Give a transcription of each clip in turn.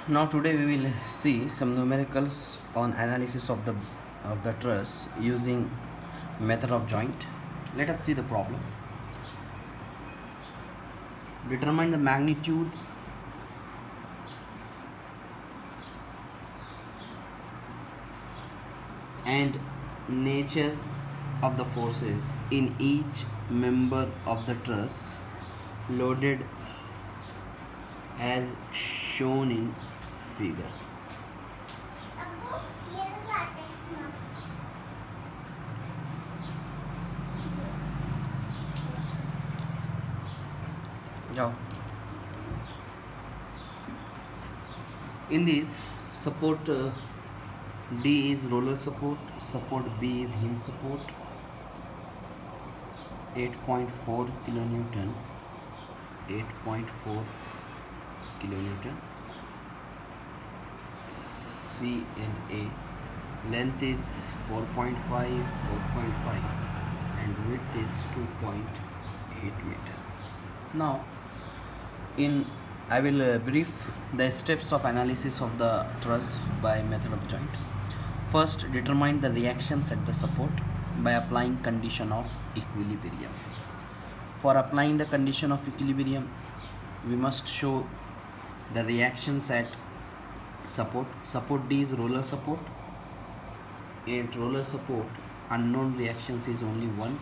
Now today we will see some numericals on analysis of the truss using method of joint. Let us see the problem. Determine the magnitude and nature of the forces in each member of the truss loaded as shown in figure. Now, in this support D is roller support, support B is hinge support, 8.4 kilonewton, 8.4 kilonewton. C and A, length is 4.5, and width is 2.8 meter. Now, I will brief the steps of analysis of the truss by method of joint. First, determine the reactions at the support by applying condition of equilibrium. For applying the condition of equilibrium, we must show the reactions at support. Support D is roller support. At roller support, unknown reactions is only one,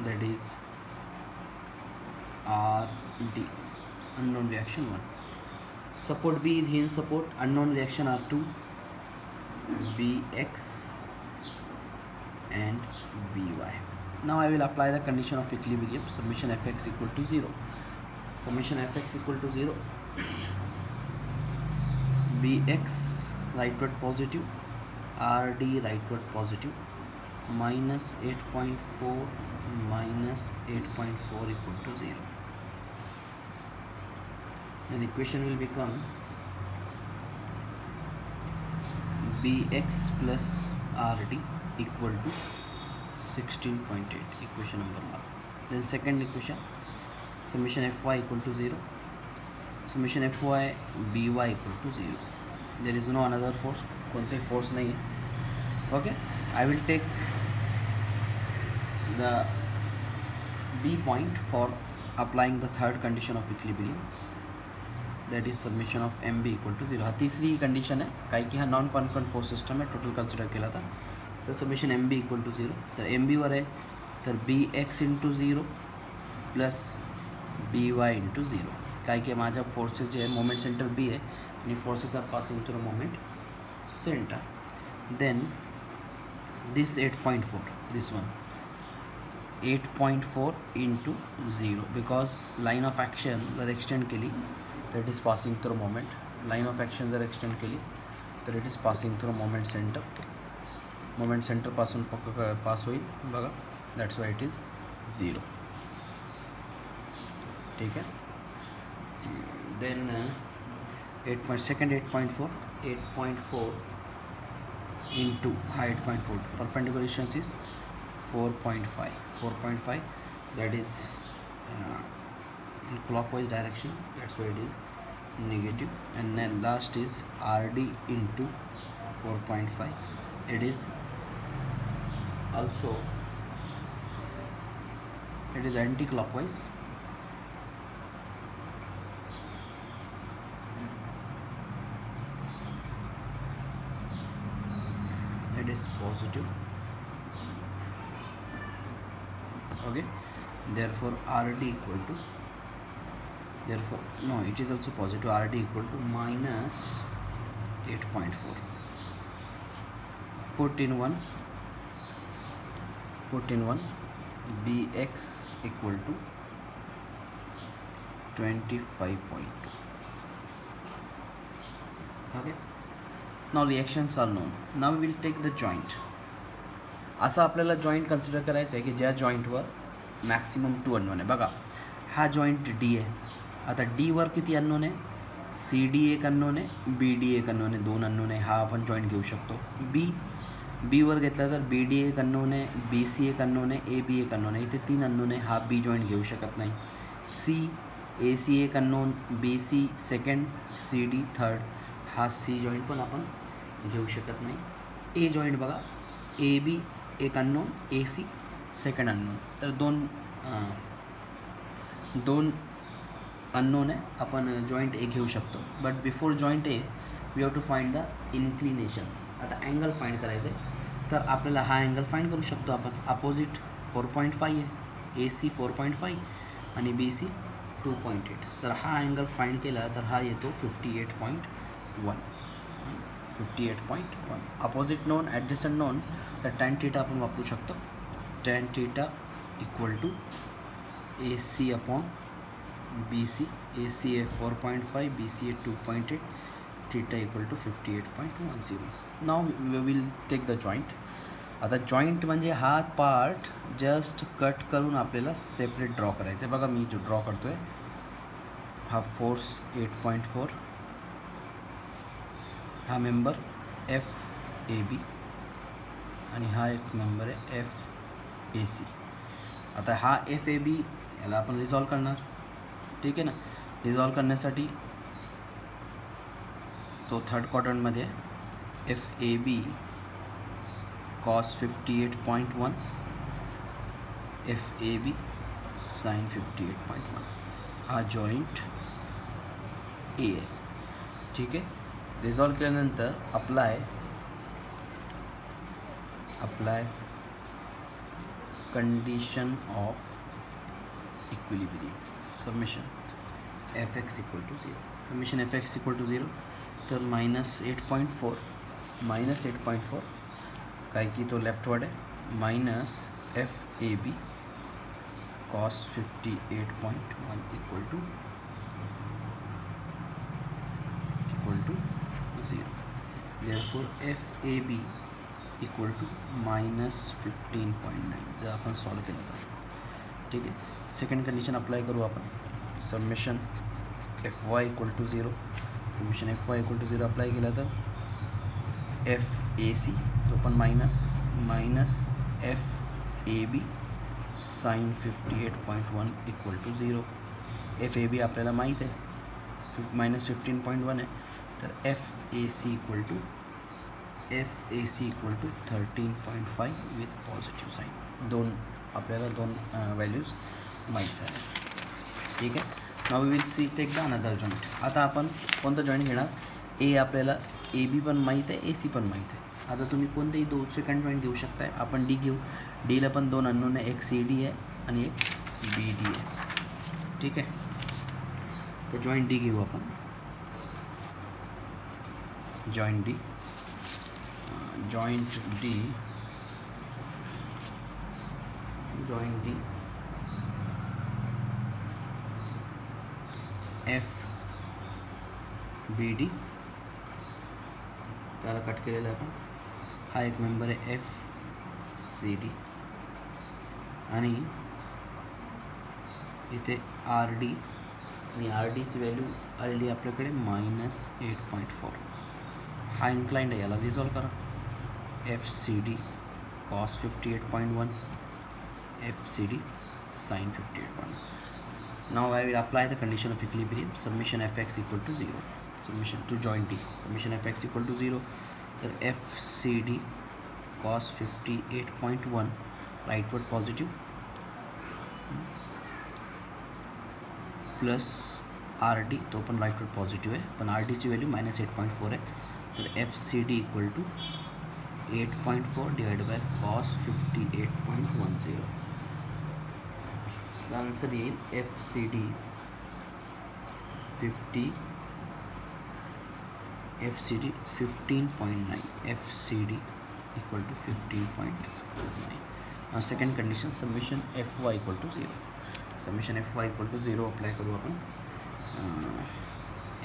that is RD, unknown reaction 1. Support B is hinge support, unknown reaction are 2, BX and BY. Now I will apply the condition of equilibrium. Summation Fx equal to 0. Summation Fx equal to 0. Bx rightward positive, RD rightward positive, minus 8.4 minus 8.4 equal to 0. Then equation will become Bx plus RD equal to 16.8, equation number 1. Then second equation, summation Fy equal to 0, summation Fy By equal to 0. There is no another force, कोणते force नहीं है. Okay, I will take the B point for applying the third condition of equilibrium, that is summation of MB equal to 0. हा तीसरी condition है, काय की हा non concurrent force system आहे, टोटल कन्सिडर केला था. तर समेशन MB इक्वल टू 0. तर MB वर आहे तर BX into 0 plus BY into 0. काय की माझ्या फोर्सेस जे आहे मोमेंट सेंटर B आहे आणि forces are passing through moment centre. Then this 8.4, this one 8.4 into 0, because line of action जर extend केली तर it is passing through moment. Line of action जर extend केली तर it is passing through moment center. Moment center पासून pass होईल बघा, that's why it is 0. ठीक आहे. Then 8.4 into 8.4 perpendicular distance is 4.5, that is in clockwise direction, that's why it is negative. And then last is RD into 4.5, it is also, it is anti-clockwise. It is positive. Okay, therefore RD equal to, therefore no, it is also positive. RD equal to minus 8.4. Put in 1, BX equal to 25.2. Okay, now reactions are known. Now we will take the joint. असं आपल्याला joint consider करायचं आहे की ज्या जॉईंटवर maximum 2 unknown आहे. बघा हा joint D आहे. आता डीवर किती अननोन आहे, CD एक अननोन आहे, BD एक अननोन आहे, 2 अननोन आहे. हा आपण जॉईंट घेऊ शकतो. बीवर घेतला तर BD एक अननोन आहे, BC एक अननोन आहे, AB एक अननोन आहे. इथे 3 अननोन आहे, हा B जॉईंट घेऊ शकत नाही. ए सी एक unknown, B C second, C D third. हा सी जॉईंट पण आपण घेऊ शकत नाही. ए जॉईंट बघा, ए बी एक unknown, A C second unknown. तर दोन अननोन आहे, आपण जॉईंट ए घेऊ शकतो. But before joint A we have to find the inclination. आता अँगल फाइंड करायचं आहे, तर आपल्याला हा अँगल फाइंड करू शकतो आपण. अपोजिट 4.5 आहे, ए सी 4.5 आणि बी सी 2.8. जर हा अँगल फाइंड केला तर हा येतो 58.1. 58.1. अपोजिट नोन, ॲडजस्टंट नोन, तर टॅन थीटा आपण वापरू शकतो. Tan theta equal to A C upon B C. A C आहे 4.5, बी सी आहे 2.8, theta equal to 58.10. Now we will take the joint. आता जॉईंट म्हणजे हा पार्ट जस्ट कट करून आपल्याला सेपरेट ड्रॉ करायचं आहे. बघा मी जो ड्रॉ करतो आहे, हा फोर्स 8.4, हा मेंबर एफ ए बी आणि हा एक मेंबर आहे एफ ए सी. आता हा एफ ए बी याला आपण रिझॉल्व करणार, ठीक आहे ना. रिझॉल्व करण्यासाठी तो थर्ड क्वाड्रंटमध्ये F A B cos 58.1, F A B sine 58.1. हा जॉईंट ए आहे, ठीक आहे. रिझॉल्व केल्यानंतर apply condition of equilibrium. Summation F X equal to 0. Summation F X equal to 0. तर -8.4 काय की तो लेफ्टवर्ड आहे, minus F A B cos 58.1 equal to 0. therefore F A B equal to -15.9. जर आपण सॉल्व केलं तर, ठीक आहे. सेकंड कंडिशन अप्लाय करू आपण. Summation F Y equal to 0. Summation F Y equal to 0 apply केलं तर एफ ए सी तो पण minus F A B sine 58.1 equal to 0. F A B आपल्याला माहीत आहे -15.1 आहे, तर F A C equal to 13.5 with positive sign. आपल्याला दोन व्हॅल्यूज माहीत झाल्या, ठीक आहे. Now we will see take the another joint. आता आपण कोणतं जॉईंट घेणार. ए आपल्याला ए बी पण माहीत आहे, ए सी पण माहीत आहे. आता तुम्ही कोणतेही दोन सेकंड जॉईंट घेऊ शकताय. आपण डी घेऊ. डीला पण दोन अननोन आहे, एक सी डी आहे आणि एक बी डी आहे, ठीक आहे. तर जॉईंट डी घेऊ आपण. Joint D F B D त्याला कट केलेला आहे आपण. हा एक मेंबर आहे एफ सी डी आणि इथे आर डी, आणि आर डीची व्हॅल्यू आलेली आपल्याकडे -8.4. हा इन्क्लाइंड आहे, याला रिझॉल्व करा. F C D cos 58.1, F C D sine 58.1. Now I will apply the condition of equilibrium. Summation fx equal to 0. Summation to joint D. Summation fx equal to 0. So f c d cos 58.1 rightward positive plus R D तो पण राईटवर्ड positive आहे, पण R डीची value -8.4 आहे. तर F C D equal to 8.4 divide by cos 58.10. The answer येईल F C D 15.9. F C D equal to 15.9. Now second condition, summation F Y equal to 0. Summation F Y equal to 0 apply करू आपण.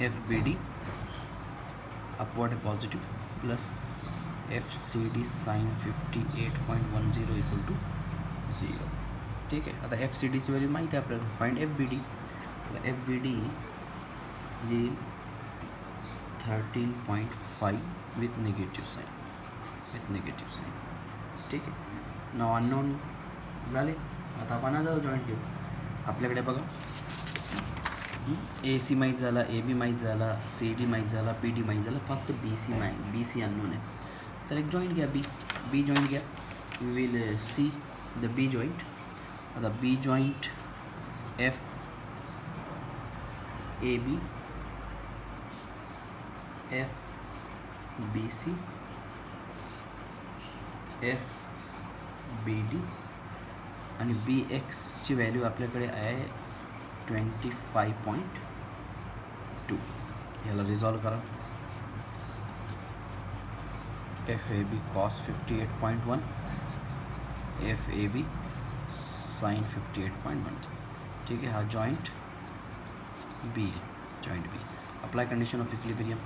F B D upward positive plus F C D sine 58.10 equal to 0. ठीक आहे. आता F C डीची value माहिती आहे आपल्याला. Find F B D. तर F B D येईल 13.5 विथ निगेटिव्ह साईन. ठीक आहे. नाव अननोन झाले. आता आपण जवळ जॉईंट घेऊ. आपल्याकडे बघा ए सी माहीत झाला, ए बी माहीत झाला, सी डी माहीत झाला, पी डी माहीत झाला, फक्त बी सी अननोन आहे. तर एक जॉईंट घ्या, बी जॉईंट घ्या. We will see the B joint. आता B joint F A B, F B C, F B D आणि बी एक्सची व्हॅल्यू आपल्याकडे आहे 25.2. याला रिझॉल्व करा. F A B cos 58.1, F A B sine 58.1. ठीक है. हा joint B, joint B. Apply condition of equilibrium.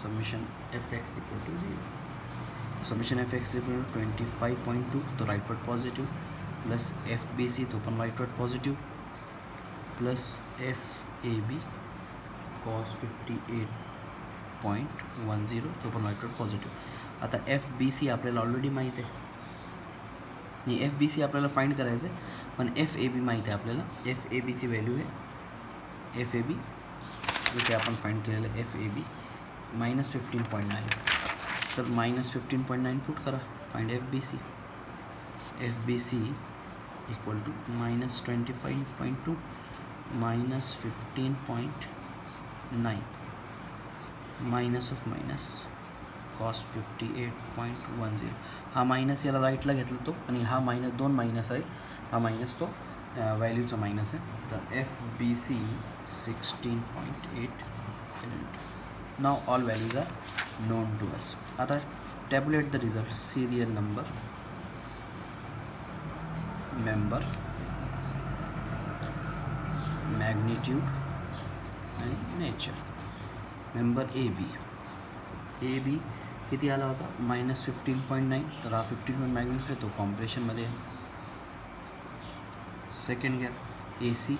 Summation F X equal to 0. Summation F X equal to 25.2, तो rightward positive, plus F B C तो पण rightward positive, plus F A B cos 58.10 तो पण rightward positive. आता F B C आपल्याला already माहीत आहे, आणि एफ बी सी आपल्याला फाइंड करायचं आहे, पण एफ ए बी माहीत आहे आपल्याला. एफ ए बीची व्हॅल्यू आहे, एफ ए बी इथे आपण फाइंड केलेलं आहे, एफ ए बी -15.9. तर -15.9 पुट करा, find F B C. F B C equal to -25.2 -15.9 minus of minus cos 58.10. हा मायनस याला राईटला घेतला तो, आणि हा मायनस, दोन मायनस आहे, हा मायनस तो व्हॅल्यूचा मायनस आहे. तर F B C 16.8. Now all values are known to us. आता tabulate the result. Serial number, member, magnitude आणि nature. Member A B, A B किती आला होता, -15.9. तर हा 15 मॅग्निट्यूड आहे, तो कॉम्प्रेशनमध्ये आहे. सेकंड घ्या ए सी.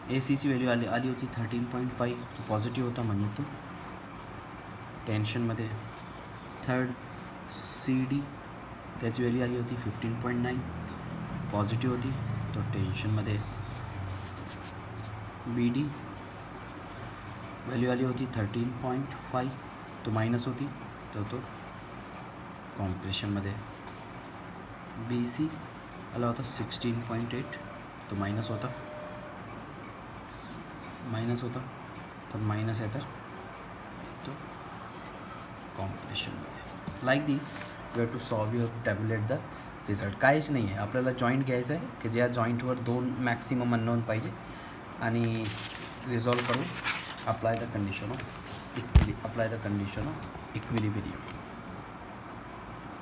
ए सीची व्हॅल्यू आली होती 13.5, तो पॉझिटिव्ह होता म्हणजे तो टेन्शनमध्ये. थर्ड सी डी, त्याची व्हॅल्यू आली होती 15.9, पॉझिटिव्ह होती, तो टेन्शनमध्ये. बी डी व्हॅल्यू आली होती 13.5, तो मायनस होती, तर तो कॉम्प्रेशनमध्ये. बी सी आला होता 16.8, तो मायनस होता, तर मायनस आहे, तर तो कॉम्प्रेशनमध्ये. Like this you have to solve your tabulate the result. काहीच नाही आहे, आपल्याला जॉईंट घ्यायचं आहे की ज्या जॉईंटवर 2 मॅक्सिमम अननोन पाहिजे, आणि रिझॉल्व करून apply the condition of equilibrium.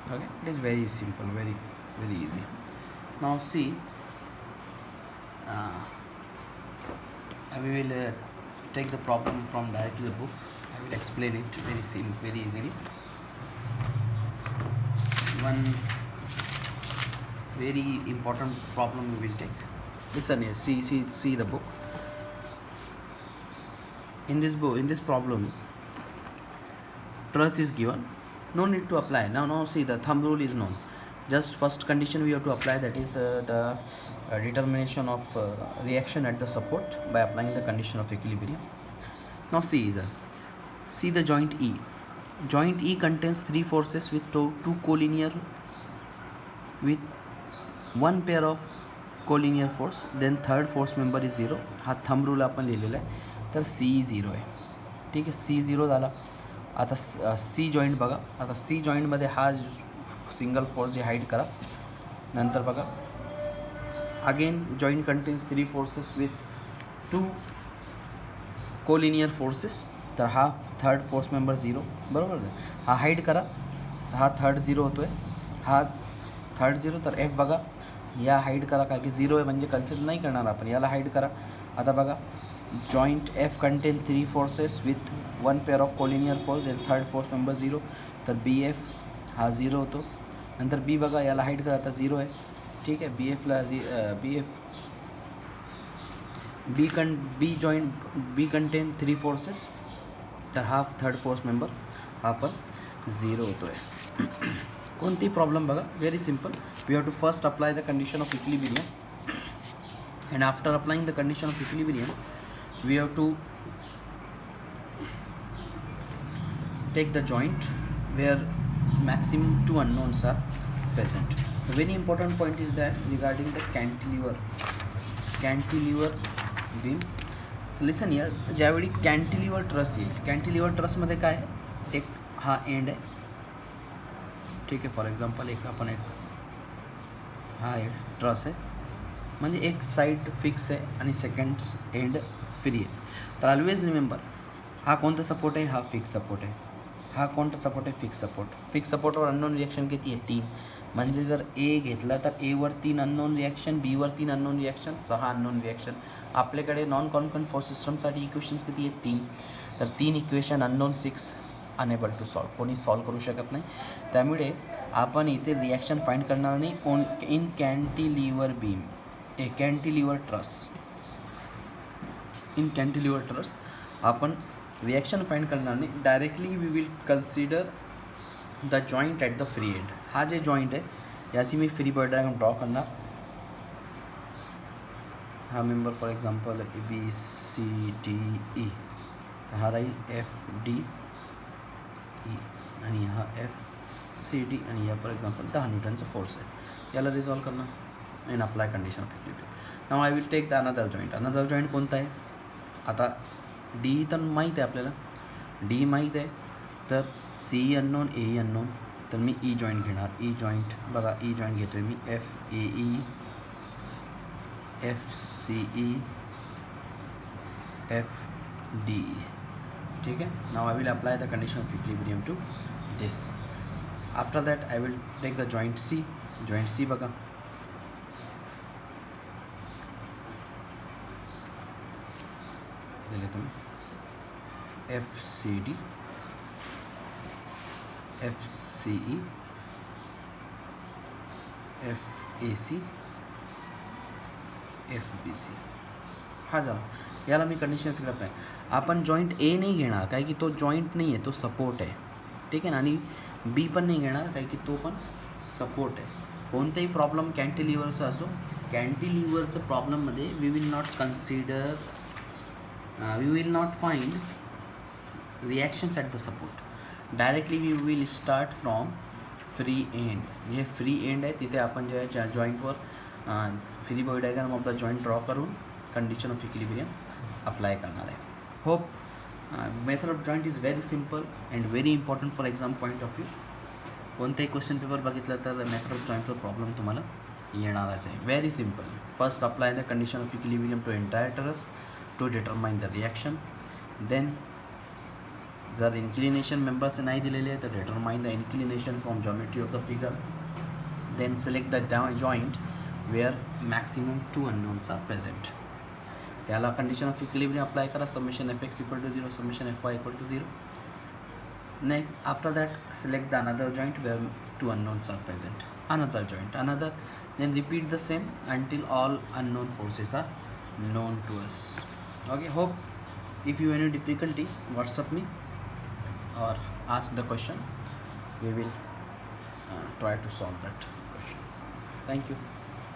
Okay, it is very simple, very easy. Now see, we will take the problem from directly the book. I will explain it very easily. One very important problem we will take. Listen here, see the book. In this problem, truss is given. No need to apply. Now see, the thumb rule is known. Just first condition we have to apply, that is the determination of reaction at the support by applying the condition of equilibrium. Now see the joint E. Joint E contains 3 forces with two collinear, with one pair of collinear force, then third force member is 0. हा thumb rule आपण लिहिलेला आहे. तर C 0 आहे. ठीक आहे, C 0 झाला. आता सी जॉईंट बघा. आता सी जॉईंटमध्ये हा सिंगल फोर्स जे हाईड करा. नंतर बघा, again joint contains 3 forces with 2 collinear forces. तर हा थर्ड फोर्स मेंबर 0, बरोबर. हा हाईड करा, हा थर्ड 0 होतो आहे, हा थर्ड 0. तर एफ बघा, या हाईड करा, काय की 0 आहे म्हणजे कन्सिडर नाही करणार आपण, याला हाईड करा. आता बघा, joint F contain 3 forces with one pair of collinear force, then third force member 0. तर BF हा 0 होतो. नंतर B बघा, याला हाईड करा, आता 0 आहे. ठीक आहे, BFला B contain 3 forces, तर हा थर्ड फोर्स मेंबर हा पण 0 होतो आहे. कोणती प्रॉब्लेम बघा, very simple. We have to first apply the condition of equilibrium. and after applying the condition of equilibrium we have to take the joint where maximum two unknowns are present. The very important point is that regarding the cantilever beam. लिसन या ज्यावेळी cantilever truss येईल, cantilever ट्रसमध्ये काय एक हा end आहे, ठीक आहे. For example एक आपण एक हा एक ट्रस आहे, म्हणजे एक साईड फिक्स आहे आणि सेकंड्स एंड फ्री आहे. तर ऑलवेज रिमेंबर हा कोणता सपोर्ट आहे, हा फिक्स सपोर्ट आहे. हा कोणता सपोर्ट आहे, फिक्स सपोर्ट. फिक्स सपोर्टवर अननोन रिॲक्शन किती आहे, 3. म्हणजे जर ए घेतला तर एवर 3 अननोन रिॲक्शन, बीवर 3 अननोन रिॲक्शन, 6 अननोन रिॲक्शन. आपल्याकडे नॉन कॉन्करंट फोर्स सिस्टमसाठी इक्वेशन्स किती आहेत, 3. तर 3 equation unknown, 6 unable to solve, कोणी सॉल्व करू शकत नाही. त्यामुळे आपण इथे रिॲक्शन फाइंड करणार नाही in cantilever beam, a cantilever truss. In cantilever truss आपण रिॲक्शन फाइंड करणार नाही. Directly we will consider the joint at the free end. हा जे जॉइंट आहे याची मी फ्री बॉडी डायग्राम ड्रॉ करणार. हा मेंबर फॉर एक्झाम्पल ABCDE, हा राहील FDE आणि हा FCD आणि या फॉर एक्झाम्पल 10 न्यूटनचा फोर्स आहे. याला रिझॉल्व करणार and apply condition of equilibrium. Now I will take the another joint. Another joint कोणता आहे, आता डी तर माहीत आहे आपल्याला, डी माहीत आहे, तर सी अननोन, ए अननोन, तर मी ई जॉईंट घेणार. ई जॉईंट बघा, ई जॉईंट घेतो आहे मी FAE, FCE, FDE, ठीक आहे. Now I will apply the condition of equilibrium to this. After that I will take the joint C. Joint C बघा, दिले तुम्ही FCD, FCE, FAC, FBC. हा झाला. याला मी कंडिशन फिलअप आहे. आपण जॉईंट ए नाही घेणार काय की तो जॉईंट नाही आहे, तो सपोर्ट आहे, ठीक आहे ना. आणि बी पण नाही घेणार काय की तो पण सपोर्ट आहे. कोणताही प्रॉब्लेम कॅन्टिलिव्हरचा असो, कॅन्टिलिव्हरचं प्रॉब्लेममध्ये we will not consider, we will not find reactions at the support. Directly we will start from free end. जे फ्री एंड आहे तिथे आपण जे जॉईंटवर free body diagram of the joint draw करून कंडिशन ऑफ इक्विलिब्रियम अप्लाय करणार आहे. Hope method of joint is very simple and very important for exam point of view. कोणताही क्वेश्चन पेपर बघितलं तर मेथड ऑफ जॉईंटवर प्रॉब्लेम तुम्हाला येणारच आहे. Very simple. First apply the condition of equilibrium to entire truss to determine the reaction. Then जर inclination members नाही दिलेले आहे तर determine the inclination from geometry of the figure. Then select the joint where maximum 2 unknowns are present. त्याला condition of equilibrium apply करा. Summation FX equal to 0, summation FY equal to 0. Next after that select the another joint where 2 unknowns are present. Another joint, another, then repeat the same until all unknown forces are known to us. Okay, hope if you have any difficulty WhatsApp me or ask the question. We will try to solve that question. Thank you.